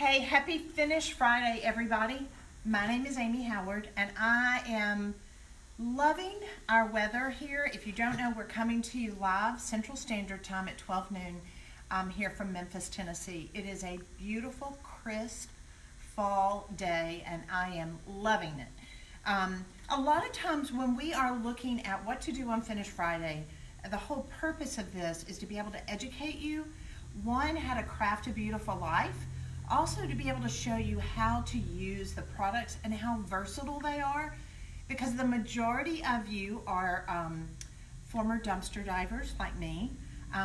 Hey, happy Finish Friday, everybody. My name is Amy Howard, and I am loving our weather here. If you don't know, we're coming to you live Central Standard Time at 12 noon here from Memphis, Tennessee. It is a beautiful, crisp fall day, and I am loving it. A lot of times when we are looking at what to do on Finish Friday, the whole purpose of this is to be able to educate you, one, how to craft a beautiful life, also to be able to show you how to use the products and how versatile they are, because the majority of you are former dumpster divers like me.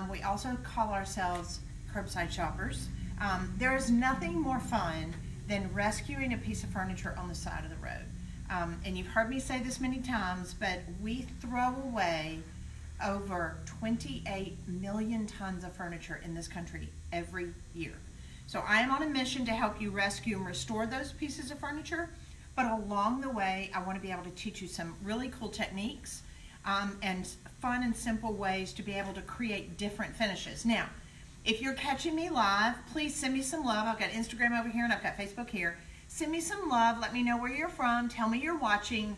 We also call ourselves curbside shoppers. There is nothing more fun than rescuing a piece of furniture on the side of the road. And you've heard me say this many times, but we throw away over 28 million tons of furniture in this country every year. So I am on a mission to help you rescue and restore those pieces of furniture, but along the way, I want to be able to teach you some really cool techniques and fun and simple ways to be able to create different finishes. Now, if you're catching me live, please send me some love. I've got Instagram over here and I've got Facebook here. Send me some love. Let me know where you're from. Tell me you're watching.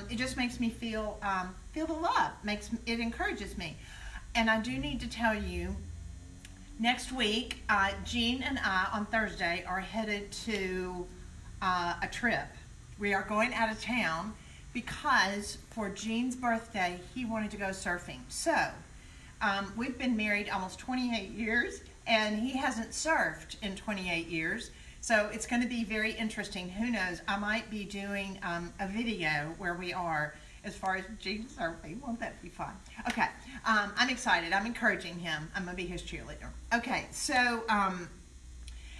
It just makes me feel the love. It encourages me. And I do need to tell you, next week, Jean and I on Thursday are headed to a trip. We are going out of town because for Jean's birthday, he wanted to go surfing. So we've been married almost 28 years, and he hasn't surfed in 28 years. So it's going to be very interesting. Who knows? I might be doing a video where we are as far as Jean surfing. Won't that be fun? Okay, I'm excited. I'm encouraging him. I'm going to be his cheerleader. Okay, so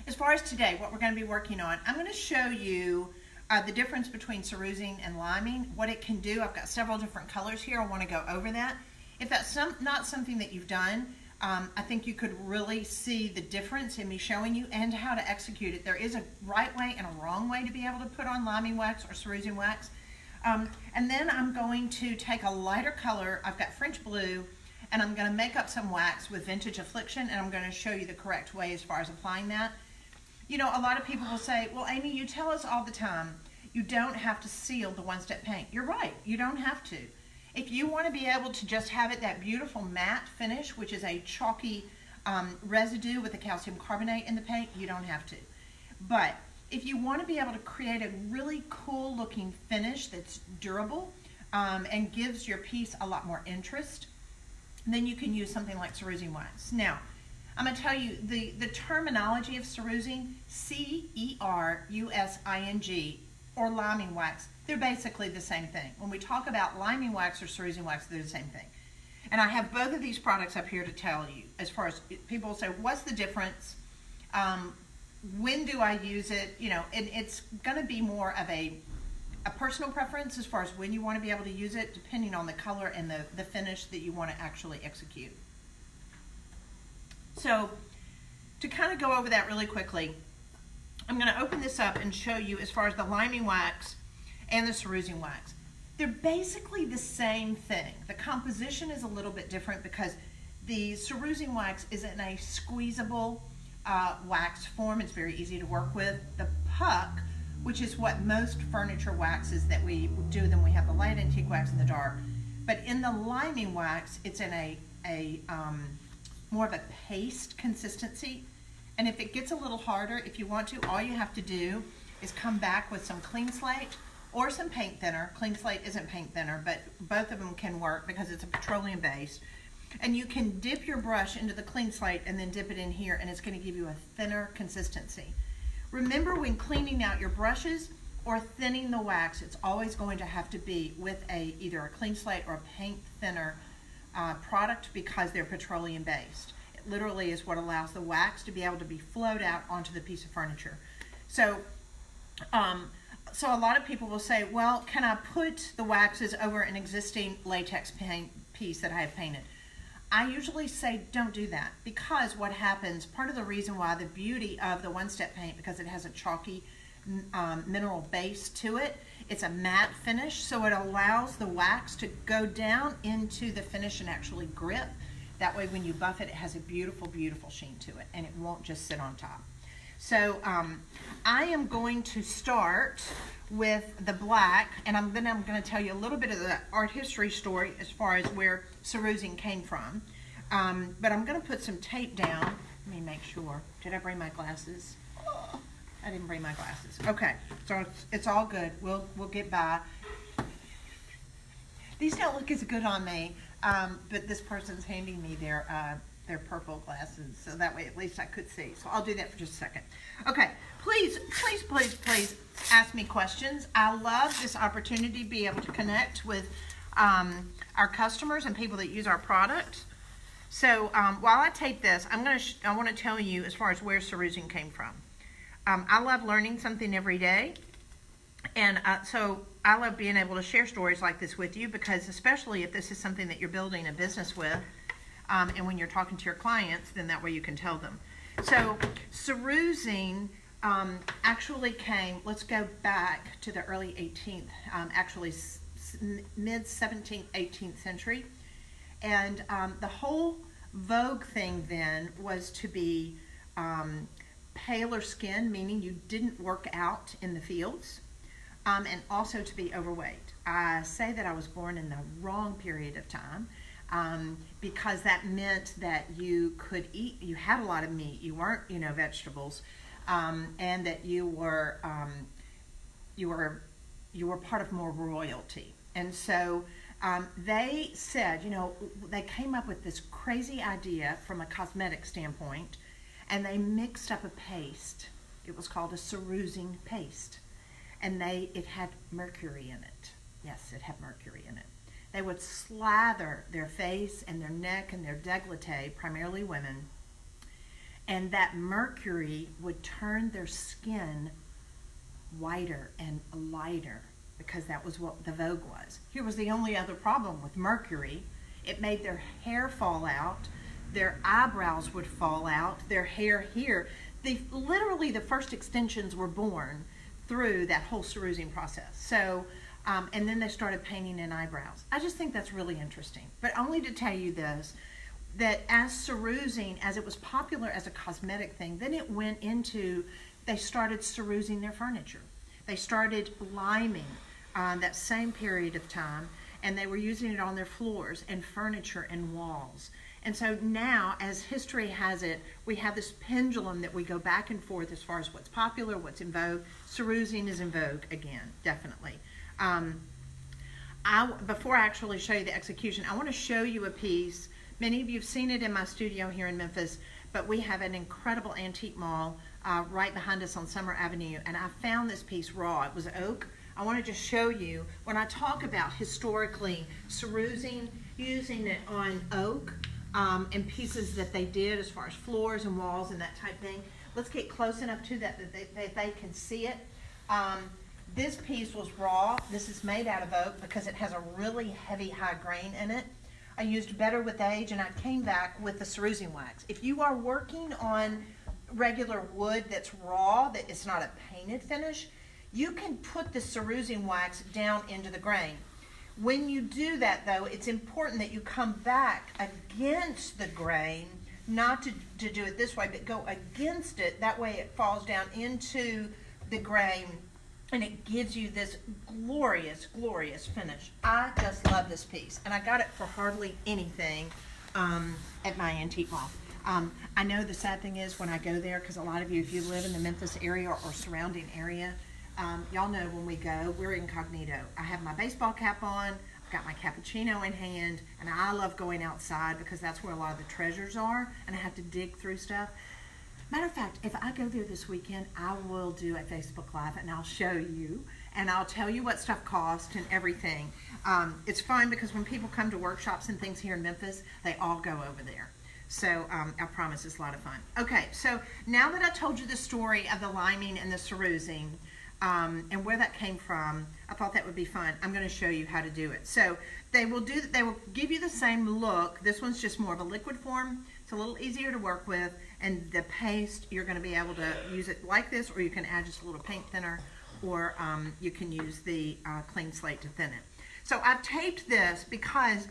as far as today, what we're going to be working on, I'm going to show you the difference between cerusing and liming, what it can do. I've got several different colors here. I want to go over that. If that's not something that you've done, I think you could really see the difference in me showing you and how to execute it. There is a right way and a wrong way to be able to put on liming wax or cerusing wax. And then I'm going to take a lighter color. I've got French blue, and I'm going to make up some wax with Vintage Affliction, and I'm going to show you the correct way as far as applying that. You know, a lot of people will say, well, Amy, you tell us all the time you don't have to seal the one-step paint. You're right, you don't have to. If you want to be able to just have it that beautiful matte finish, which is a chalky residue with the calcium carbonate in the paint, you don't have to. But if you want to be able to create a really cool looking finish that's durable and gives your piece a lot more interest, then you can use something like cerusing wax. Now, I'm going to tell you the terminology of cerusing, C-E-R-U-S-I-N-G, or liming wax, they're basically the same thing. When we talk about liming wax or cerusing wax, they're the same thing. And I have both of these products up here to tell you. As far as people say, what's the difference? When do I use it? You know, it's going to be more of a personal preference as far as when you want to be able to use it, depending on the color and the finish that you want to actually execute. So to kind of go over that really quickly, I'm going to open this up and show you as far as the liming wax and the cerusing wax. They're basically the same thing. The composition is a little bit different because the cerusing wax is in a squeezable wax form. It's very easy to work with. The puck, which is what most furniture waxes that we do, then we have the light antique wax and the dark. But in the liming wax, it's in a more of a paste consistency. And if it gets a little harder, if you want to, all you have to do is come back with some clean slate or some paint thinner. Clean slate isn't paint thinner, but both of them can work because it's a petroleum based. And you can dip your brush into the clean slate and then dip it in here, and it's going to give you a thinner consistency. Remember, when cleaning out your brushes or thinning the wax, it's always going to have to be with either a clean slate or a paint thinner product because they're petroleum based. It literally is what allows the wax to be able to be flowed out onto the piece of furniture. So a lot of people will say, well, can I put the waxes over an existing latex paint piece that I have painted? I usually say don't do that, because what happens, part of the reason why the beauty of the one-step paint, because it has a chalky mineral base to it, it's a matte finish, so it allows the wax to go down into the finish and actually grip. That way when you buff it, it has a beautiful, beautiful sheen to it, and it won't just sit on top. So I am going to start with the black, and I'm going to tell you a little bit of the art history story as far as where cerusing came from. But I'm going to put some tape down. Let me make sure. Did I bring my glasses? Oh, I didn't bring my glasses. Okay, so it's all good. We'll get by. These don't look as good on me, but this person's handing me their purple glasses, so that way at least I could see. So I'll do that for just a second. Okay, please ask me questions. I love this opportunity to be able to connect with our customers and people that use our product. So while I tape this, I want to tell you as far as where cerusing came from. I love learning something every day, and so I love being able to share stories like this with you, because especially if this is something that you're building a business with, and when you're talking to your clients, then that way you can tell them. So cerusing actually came, let's go back to the early 18th, actually mid 17th, 18th century. And the whole vogue thing then was to be paler skin, meaning you didn't work out in the fields, and also to be overweight. I say that I was born in the wrong period of time, because that meant that you could eat, you had a lot of meat, you weren't, vegetables, and that you were part of more royalty. And so they said, they came up with this crazy idea from a cosmetic standpoint, and they mixed up a paste. It was called a cerusing paste, and it had mercury in it. Yes, it had mercury in it. They would slather their face and their neck and their décolleté, primarily women, and that mercury would turn their skin whiter and lighter, because that was what the vogue was. Here was the only other problem with mercury. It made their hair fall out, their eyebrows would fall out, their hair here. Literally the first extensions were born through that whole cerusing process. So, and then they started painting in eyebrows. I just think that's really interesting. But only to tell you this, that as cerusing, as it was popular as a cosmetic thing, then it went into, they started cerusing their furniture. They started liming that same period of time, and they were using it on their floors and furniture and walls. And so now, as history has it, we have this pendulum that we go back and forth as far as what's popular, what's in vogue. Cerusing is in vogue again, definitely. Before I actually show you the execution, I want to show you a piece. Many of you have seen it in my studio here in Memphis, but we have an incredible antique mall right behind us on Summer Avenue, and I found this piece raw. It was oak. I want to just show you, when I talk about historically cerusing, using it on oak and pieces that they did as far as floors and walls and that type thing. Let's get close enough to that they can see it. This piece was raw. This is made out of oak because it has a really heavy, high grain in it. I used better with age, and I came back with the cerusing wax. If you are working on regular wood that's raw, that it's not a painted finish, you can put the cerusing wax down into the grain. When you do that, though, it's important that you come back against the grain, not to do it this way, but go against it. That way it falls down into the grain, and it gives you this glorious, glorious finish. I just love this piece, and I got it for hardly anything at my antique mall. I know the sad thing is when I go there, because a lot of you, if you live in the Memphis area or surrounding area, y'all know when we go, we're incognito. I have my baseball cap on, I've got my cappuccino in hand, and I love going outside because that's where a lot of the treasures are, and I have to dig through stuff. Matter of fact, if I go there this weekend, I will do a Facebook Live, and I'll show you, and I'll tell you what stuff costs and everything. It's fun because when people come to workshops and things here in Memphis, they all go over there. So I promise it's a lot of fun. Okay, so now that I told you the story of the liming and the cerusing, and where that came from, I thought that would be fun. I'm going to show you how to do it. So they will give you the same look. This one's just more of a liquid form. It's a little easier to work with, and the paste, you're going to be able to use it like this, or you can add just a little paint thinner, or you can use the clean slate to thin it. So I've taped this because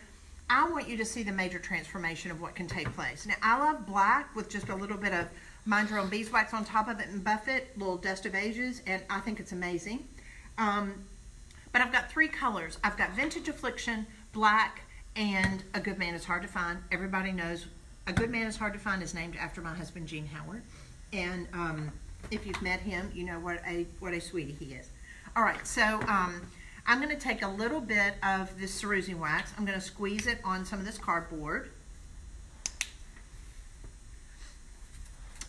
I want you to see the major transformation of what can take place. Now, I love black with just a little bit of mind your own beeswax on top of it and buff it, little dust of ages, and I think it's amazing. But I've got 3 colors. I've got Vintage Affliction, Black, and A Good Man Is Hard to Find. Everybody knows A Good Man Is Hard to Find is named after my husband, Gene Howard. And if you've met him, you know what a sweetie he is. All right, so I'm going to take a little bit of this Cerusing wax. I'm going to squeeze it on some of this cardboard.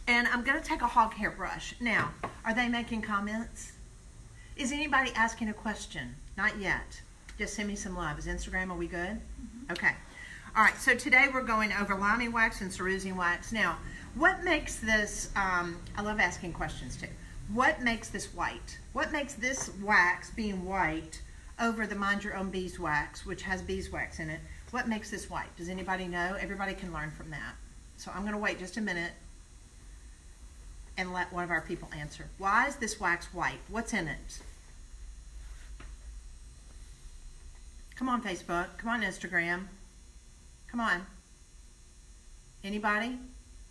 And I'm going to take a hog hair brush. Now, are they making comments? Is anybody asking a question? Not yet. Just send me some love. Is Instagram, are we good? Mm-hmm. Okay. All right, so today we're going over liming wax and cerusing wax. Now, what makes this, I love asking questions too. What makes this white? What makes this wax being white over the Mind Your Own Beeswax, which has beeswax in it? What makes this white? Does anybody know? Everybody can learn from that. So I'm going to wait just a minute and let one of our people answer. Why is this wax white? What's in it? Come on, Facebook. Come on, Instagram. Come on. Anybody?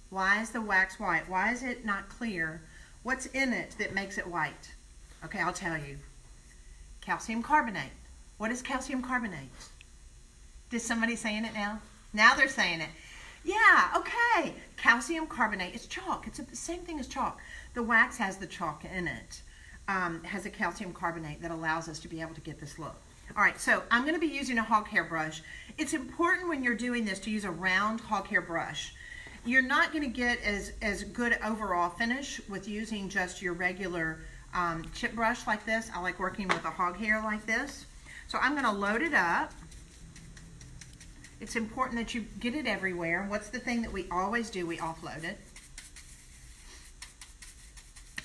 Why is the wax white? Why is it not clear? What's in it that makes it white? Okay, I'll tell you. Calcium carbonate. What is calcium carbonate? Is somebody saying it now? Now they're saying it. Yeah, okay. Calcium carbonate is chalk. It's the same thing as chalk. The wax has the chalk in it. Has a calcium carbonate that allows us to be able to get this look. All right, so I'm going to be using a hog hair brush. It's important when you're doing this to use a round hog hair brush. You're not going to get as good overall finish with using just your regular chip brush like this. I like working with a hog hair like this. So I'm going to load it up. It's important that you get it everywhere. What's the thing that we always do? We offload it.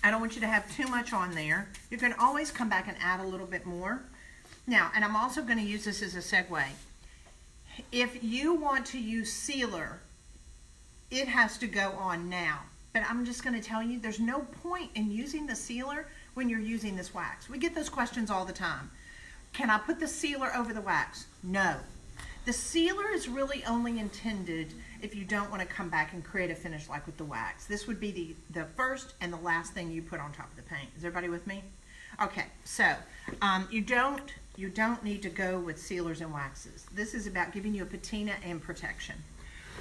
I don't want you to have too much on there. You can always come back and add a little bit more. Now, and I'm also going to use this as a segue. If you want to use sealer, it has to go on now. But I'm just going to tell you, there's no point in using the sealer when you're using this wax. We get those questions all the time. Can I put the sealer over the wax? No. The sealer is really only intended if you don't want to come back and create a finish like with the wax. This would be the first and the last thing you put on top of the paint. Is everybody with me? Okay, so you don't need to go with sealers and waxes. This is about giving you a patina and protection.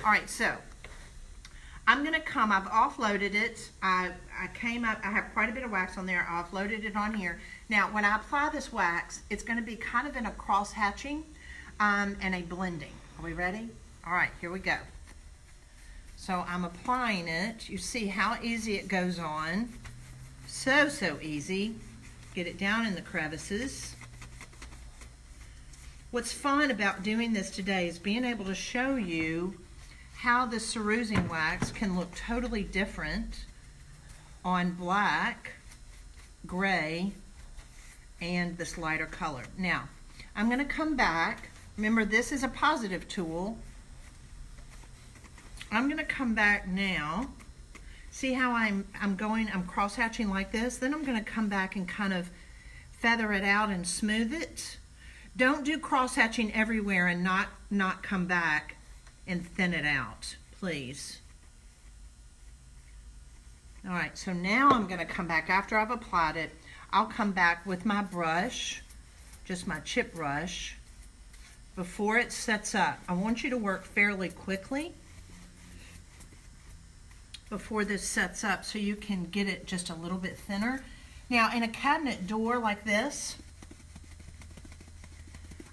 All right, so I'm going to I've offloaded it. I have quite a bit of wax on there. I offloaded it on here. Now, when I apply this wax, it's going to be kind of in a cross-hatching and a blending. Are we ready? All right, here we go. So I'm applying it. You see how easy it goes on. So easy. Get it down in the crevices. What's fun about doing this today is being able to show you how the cerusing wax can look totally different on black, gray, and this lighter color. Now, I'm going to come back. Remember, this is a positive tool. I'm going to come back now. See how I'm cross-hatching like this? Then I'm going to come back and kind of feather it out and smooth it. Don't do cross-hatching everywhere and not come back and thin it out, please. All right, so now I'm going to come back after I've applied it. I'll come back with my brush, just my chip brush, before it sets up. I want you to work fairly quickly before this sets up so you can get it just a little bit thinner. Now, in a cabinet door like this,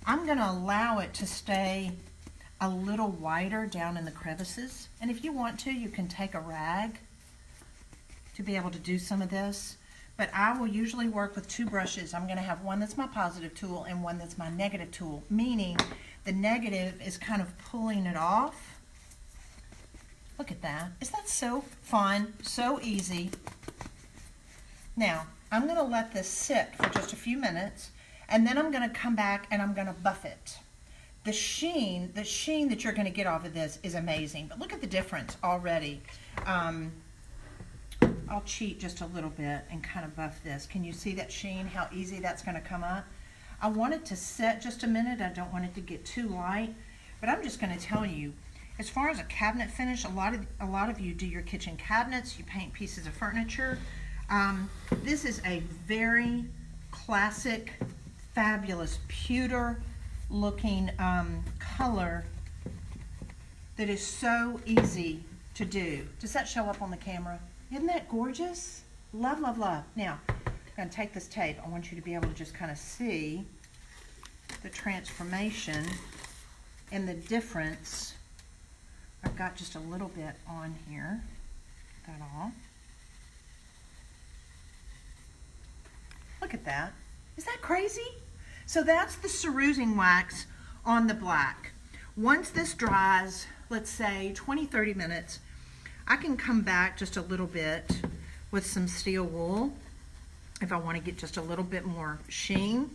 I'm going to allow it to stay a little wider down in the crevices. And if you want to, you can take a rag to be able to do some of this. But I will usually work with 2 brushes. I'm going to have one that's my positive tool and one that's my negative tool, meaning the negative is kind of pulling it off. Look at that. Isn't that so fun? So easy. Now, I'm going to let this sit for just a few minutes, and then I'm going to come back and I'm going to buff it. The sheen that you're going to get off of this is amazing. But look at the difference already. I'll cheat just a little bit and kind of buff this. Can you see that sheen, how easy that's going to come up? I want it to set just a minute. I don't want it to get too light. But I'm just going to tell you, As far as a cabinet finish, a lot of you do your kitchen cabinets, you paint pieces of furniture. This is a very classic, fabulous, pewter looking color that is so easy to do. Does that show up on the camera? Isn't that gorgeous? Love, love, love. Now, I'm going to take this tape. I want you to be able to just kind of see the transformation and the difference. I've got just a little bit on here. That all. Look at that. Is that crazy? So that's the cerusing wax on the black. Once this dries, let's say 20-30 minutes, I can come back just a little bit with some steel wool if I want to get just a little bit more sheen.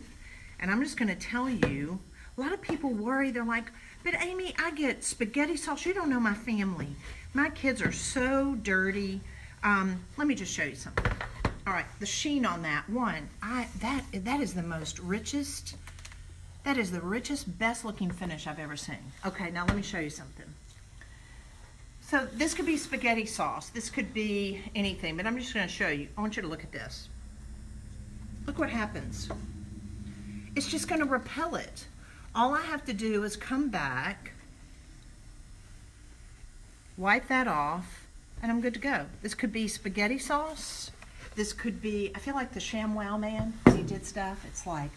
And I'm just going to tell you, a lot of people worry. They're like, but Amy, I get spaghetti sauce. You don't know my family. My kids are so dirty. Let me just show you something. All right, the sheen on that one, that is the most richest, that is the richest, best looking finish I've ever seen. Okay, now let me show you something. So this could be spaghetti sauce. This could be anything, but I'm just going to show you. I want you to look at this. Look what happens. It's just going to repel it. All I have to do is come back, wipe that off, and I'm good to go. This could be spaghetti sauce. This could be, I feel like the ShamWow man, he did stuff. It's like,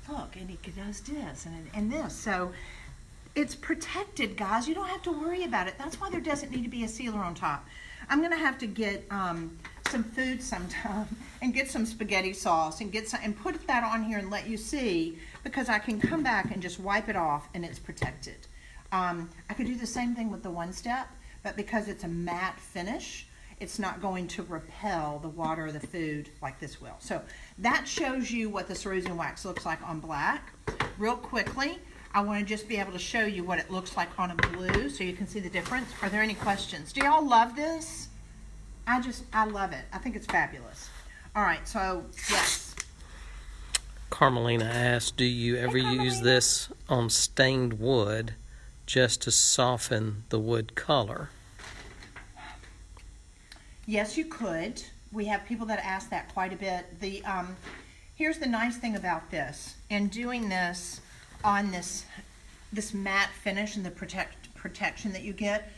look, and he does this and this. So it's protected, guys. You don't have to worry about it. That's why there doesn't need to be a sealer on top. I'm gonna have to get some food sometime and get some spaghetti sauce and get some and put that on here and let you see, because I can come back and just wipe it off and it's protected. I could do the same thing with the one step, but because it's a matte finish, it's not going to repel the water or the food like this will. So that shows you what the cerusing wax looks like on black. Real quickly, I want to just be able to show you what it looks like on a blue so you can see the difference. Are there any questions? Do y'all love this? I love it. I think it's fabulous. All right, so yes. Carmelina asked, do you ever use this on stained wood just to soften the wood color? Yes, you could. We have people that ask that quite a bit. Here's the nice thing about this, and doing this on this matte finish and the protection that you get,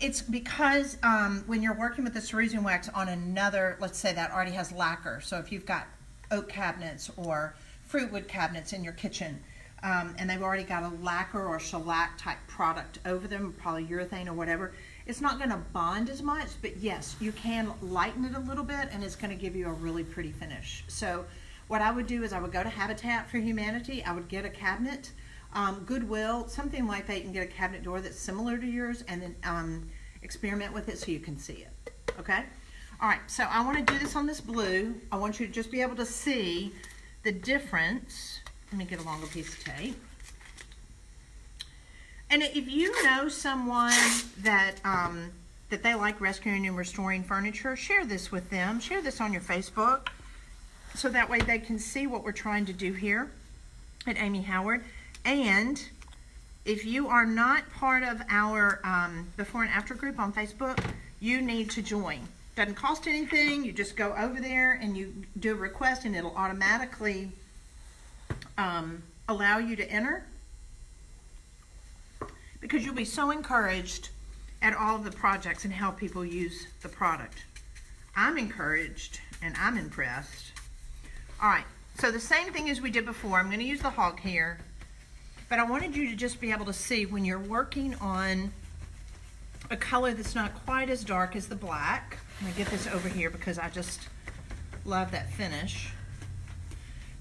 it's because when you're working with the cerusing wax on another, let's say that already has lacquer. So if you've got oak cabinets or fruit wood cabinets in your kitchen, and they've already got a lacquer or shellac type product over them, polyurethane or whatever, it's not going to bond as much, but yes, you can lighten it a little bit and it's going to give you a really pretty finish. So what I would do is I would go to Habitat for Humanity. I would get a cabinet, Goodwill, something like that. You can get a cabinet door that's similar to yours and then experiment with it so you can see it. Okay? All right, so I want to do this on this blue. I want you to just be able to see the difference. Let me get a longer piece of tape. And if you know someone that that they like rescuing and restoring furniture, share this with them. Share this on your Facebook, so that way they can see what we're trying to do here at Amy Howard. And if you are not part of our before and after group on Facebook, you need to join. Doesn't cost anything. You just go over there and you do a request, and it'll automatically allow you to enter. Because you'll be so encouraged at all of the projects and how people use the product. I'm encouraged and I'm impressed. All right, so the same thing as we did before. I'm going to use the hawk here, but I wanted you to just be able to see when you're working on a color that's not quite as dark as the black. I'm going to get this over here because I just love that finish.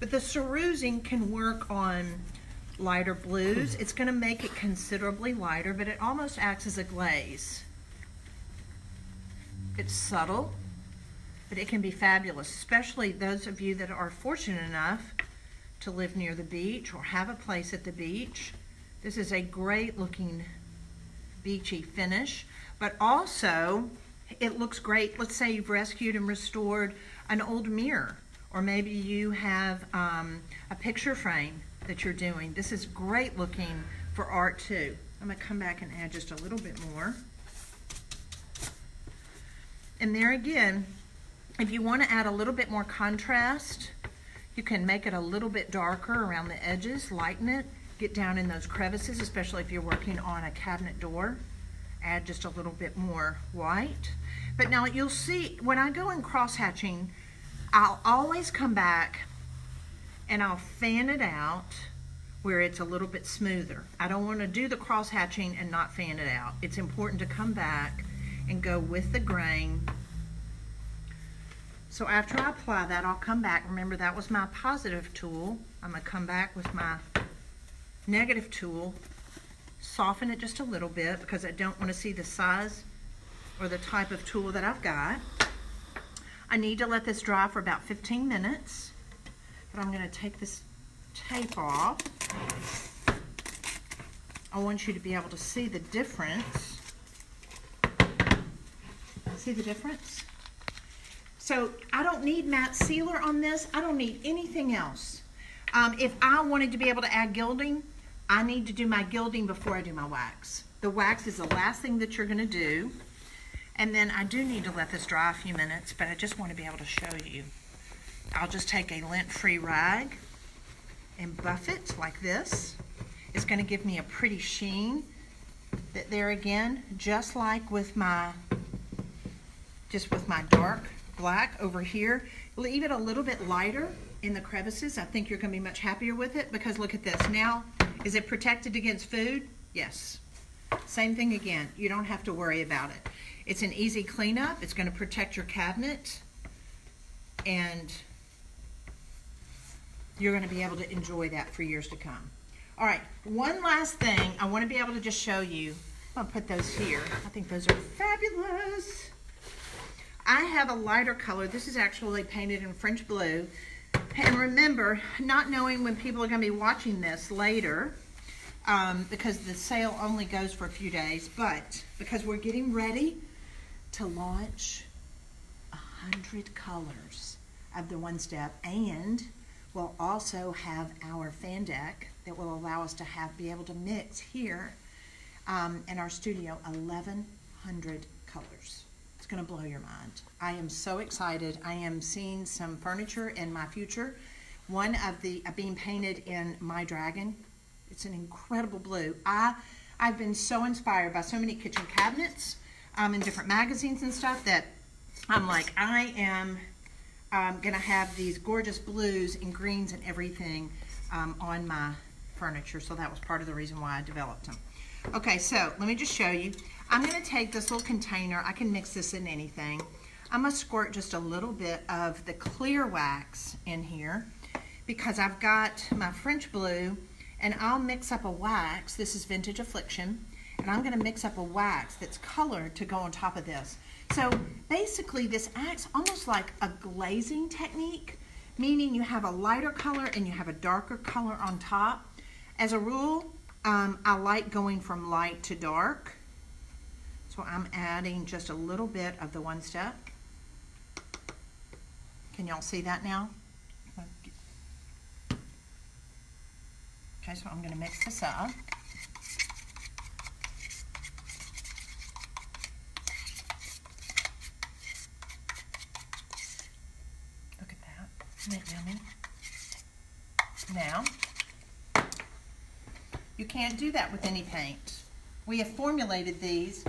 But the cerusing can work on lighter blues. It's going to make it considerably lighter, but it almost acts as a glaze. It's subtle, but it can be fabulous, especially those of you that are fortunate enough to live near the beach or have a place at the beach. This is a great looking beachy finish, but also it looks great. Let's say you've rescued and restored an old mirror, or maybe you have a picture frame that you're doing. This is great looking for art too. I'm gonna come back and add just a little bit more. And there again, if you want to add a little bit more contrast, you can make it a little bit darker around the edges, lighten it, get down in those crevices, especially if you're working on a cabinet door. Add just a little bit more white. But now you'll see, when I go in cross-hatching, I'll always come back and I'll fan it out where it's a little bit smoother. I don't want to do the cross-hatching and not fan it out. It's important to come back and go with the grain. So after I apply that, I'll come back. Remember, that was my positive tool. I'm going to come back with my negative tool, soften it just a little bit because I don't want to see the size or the type of tool that I've got. I need to let this dry for about 15 minutes, but I'm going to take this tape off. I want you to be able to see the difference. See the difference? So I don't need matte sealer on this. I don't need anything else. If I wanted to be able to add gilding, I need to do my gilding before I do my wax. The wax is the last thing that you're going to do. And then I do need to let this dry a few minutes, but I just want to be able to show you. I'll just take a lint-free rag and buff it like this. It's going to give me a pretty sheen. There again, just like with my dark black over here, leave it a little bit lighter in the crevices. I think you're going to be much happier with it because look at this. Now, is it protected against food? Yes. Same thing again. You don't have to worry about it. It's an easy cleanup. It's going to protect your cabinet, and you're going to be able to enjoy that for years to come. All right, one last thing I want to be able to just show you. I'll put those here. I think those are fabulous. I have a lighter color. This is actually painted in French blue. And remember, not knowing when people are going to be watching this later, because the sale only goes for a few days, but because we're getting ready to launch 100 colors of the one step, and we'll also have our fan deck that will allow us to be able to mix here in our studio 1,100 colors. It's going to blow your mind. I am so excited. I am seeing some furniture in my future. One of the being painted in My Dragon. It's an incredible blue. I've been so inspired by so many kitchen cabinets in different magazines and stuff that I'm like, I am gonna have these gorgeous blues and greens and everything on my furniture. So that was part of the reason why I developed them. Okay, so let me just show you. I'm gonna take this little container. I can mix this in anything. I'm gonna squirt just a little bit of the clear wax in here because I've got my French blue, and I'll mix up a wax. This is Vintage Affliction, and I'm gonna mix up a wax that's colored to go on top of this. So basically this acts almost like a glazing technique, meaning you have a lighter color and you have a darker color on top. As a rule, I like going from light to dark. So I'm adding just a little bit of the one step. Can y'all see that now? Okay, so I'm gonna mix this up. Look at that, isn't that yummy? Now, you can't do that with any paint. We have formulated these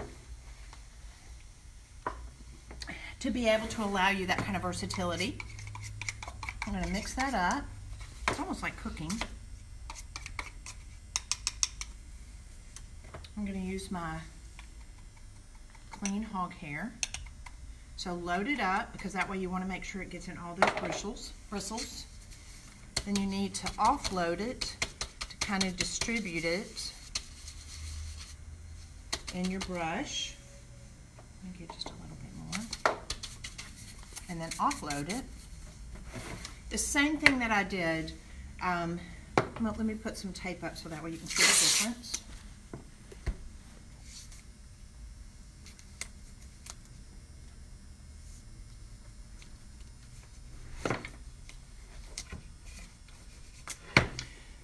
to be able to allow you that kind of versatility. I'm gonna mix that up. It's almost like cooking. I'm going to use my clean hog hair. So load it up because that way you want to make sure it gets in all those bristles. Then you need to offload it to kind of distribute it in your brush. Let me get just a little bit more. And then offload it. The same thing that I did. Well, let me put some tape up so that way you can see the difference.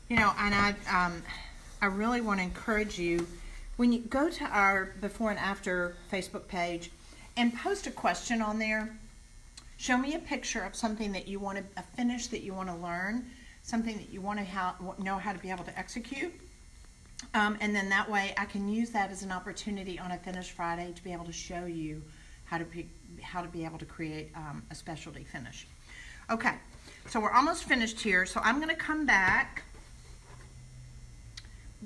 You know, and I really want to encourage you when you go to our before and after Facebook page and post a question on there, show me a picture of something that you want to, a finish that you want to learn, something that you want to know how to be able to execute. And then that way I can use that as an opportunity on a Finish Friday to be able to show you how to be able to create a specialty finish. Okay, so we're almost finished here. So I'm going to come back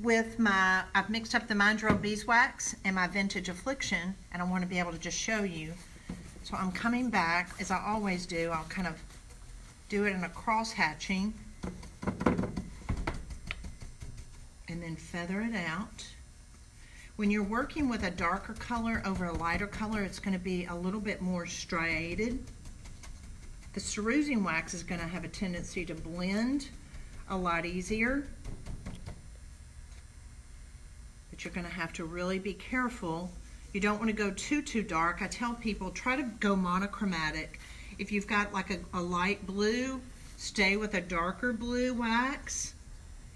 with my, I've mixed up the Mindro beeswax and my vintage affliction, and I want to be able to just show you. So I'm coming back, as I always do, I'll kind of do it in a cross hatching and then feather it out. When you're working with a darker color over a lighter color, it's going to be a little bit more striated. The cerusing wax is going to have a tendency to blend a lot easier. But you're going to have to really be careful. You don't want to go too dark. I tell people, try to go monochromatic. If you've got like a light blue, stay with a darker blue wax.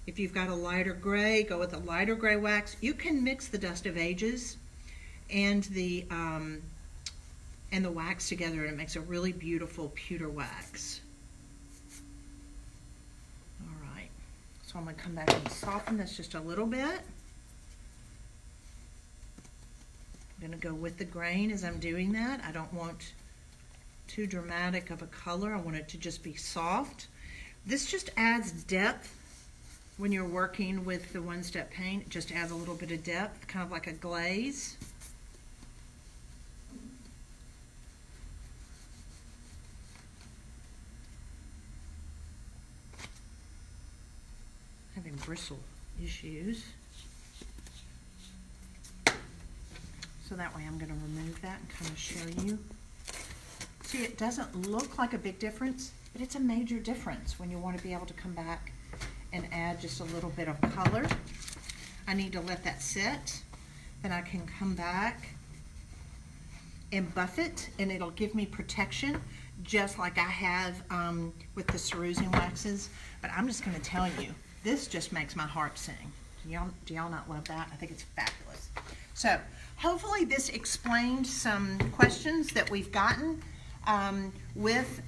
If you've got a lighter gray, go with a lighter gray wax. You can mix the Dust of Ages and the wax together, and it makes a really beautiful pewter wax. All right, so I'm going to come back and soften this just a little bit. I'm going to go with the grain as I'm doing that. I don't want too dramatic of a color. I want it to just be soft. This just adds depth when you're working with the one-step paint. It just adds a little bit of depth, kind of like a glaze. Having bristle issues. So that way I'm going to remove that and kind of show you. See, it doesn't look like a big difference, but it's a major difference when you want to be able to come back and add just a little bit of color. I need to let that sit. Then I can come back and buff it, and it'll give me protection just like I have with the cerusing waxes. But I'm just going to tell you, this just makes my heart sing. Do y'all not love that? I think it's fabulous. So hopefully this explained some questions that we've gotten with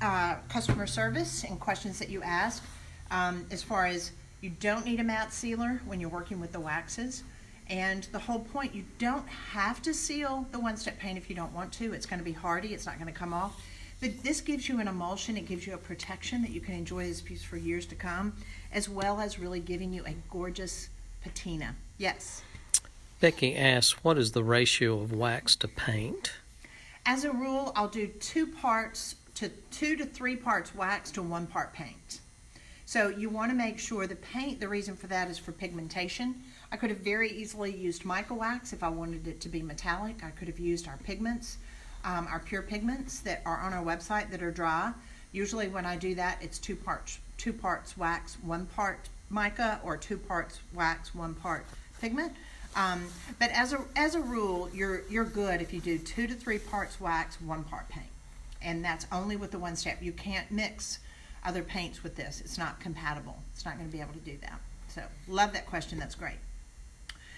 customer service and questions that you asked. As far as you don't need a matte sealer when you're working with the waxes. And the whole point, you don't have to seal the one-step paint if you don't want to. It's going to be hardy. It's not going to come off. But this gives you an emulsion. It gives you a protection that you can enjoy this piece for years to come, as well as really giving you a gorgeous patina. Yes? Becky asks, what is the ratio of wax to paint? As a rule, I'll do 2 to 3 parts wax to 1 part paint. So you want to make sure the paint, the reason for that is for pigmentation. I could have very easily used mica wax if I wanted it to be metallic. I could have used our pigments, our pure pigments that are on our website that are dry. Usually when I do that, it's 2 parts wax, 1 part mica, or 2 parts wax, 1 part pigment. But as a rule, you're good if you do 2 to 3 parts wax, 1 part paint. And that's only with the one-step. You can't mix other paints with this. It's not compatible. It's not going to be able to do that. So love that question. That's great.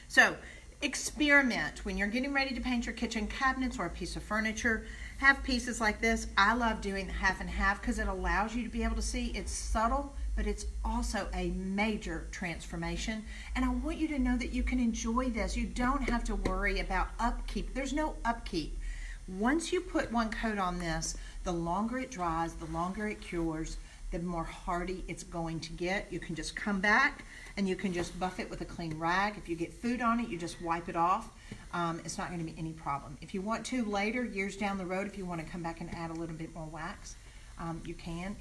So experiment when you're getting ready to paint your kitchen cabinets or a piece of furniture. Have pieces like this. I love doing the half and half because it allows you to be able to see. It's subtle, but it's also a major transformation. And I want you to know that you can enjoy this. You don't have to worry about upkeep. There's no upkeep. Once you put 1 coat on this, the longer it dries, the longer it cures, the more hardy it's going to get. You can just come back and you can just buff it with a clean rag. If you get food on it, you just wipe it off. It's not going to be any problem. If you want to later, years down the road, if you want to come back and add a little bit more wax, you can.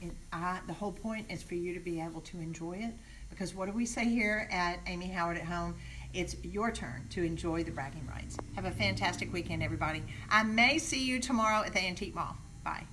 The whole point is for you to be able to enjoy it, because what do we say here at Amy Howard at Home? It's your turn to enjoy the bragging rights. Have a fantastic weekend, everybody. I may see you tomorrow at the Antique Mall. Bye.